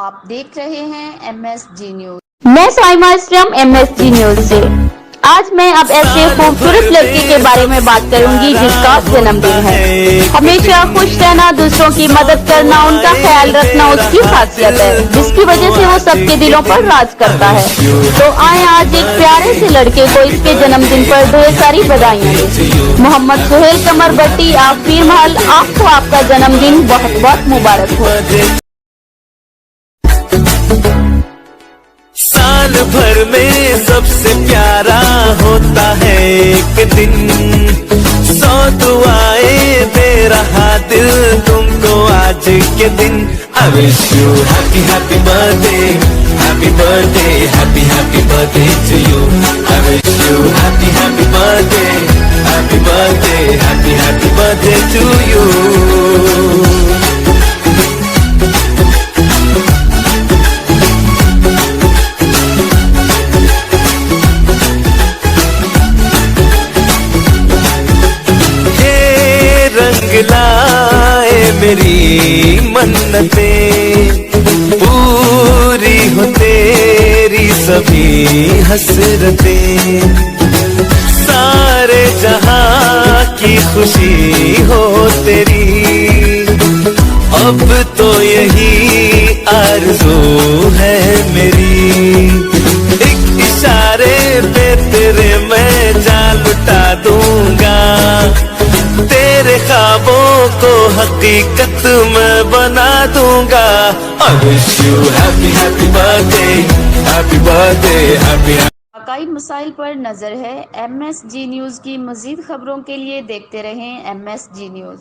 आप देख रहे हैं MSG न्यूज। मैं साइमा इस्लाम MSG न्यूज से। आज मैं अब ऐसे खूबसूरत लड़की के बारे में बात करूंगी जिसका जन्मदिन है। हमेशा खुश रहना, दूसरों की मदद करना, उनका ख्याल रखना उसकी खासियत है, जिसकी वजह से वो सबके दिलों पर राज करता है। तो आए आज एक प्यारे से लड़के को इसके जन्मदिन पर ढेर सारी बधाइयाँ दें। मोहम्मद सुहेल कमर भट्टी, आप पीर महल, आपको आपका जन्मदिन बहुत बहुत मुबारक हो। साल भर में सबसे प्यारा होता है एक दिन, 100 दुआएं दे रहा दिल तुमको आज के दिन। I wish you happy happy birthday, happy birthday, happy happy birthday to you. I wish you happy happy birthday, happy birthday, happy happy birthday to you. लाए मेरी मन्नतें, पूरी हो तेरी सभी हसरतें, सारे जहां की खुशी हो तेरी। अब तो यही आरज़ू है मेरी, एक इशारे पे तेरे मैं जान लुटा दूंगा, तेरे ख्वाबों को हकीकत में बना दूंगा। I wish you happy happy birthday, happy birthday, happy। वाकई मसाइल पर नजर है MSG न्यूज की। मजीद खबरों के लिए देखते रहें MSG न्यूज।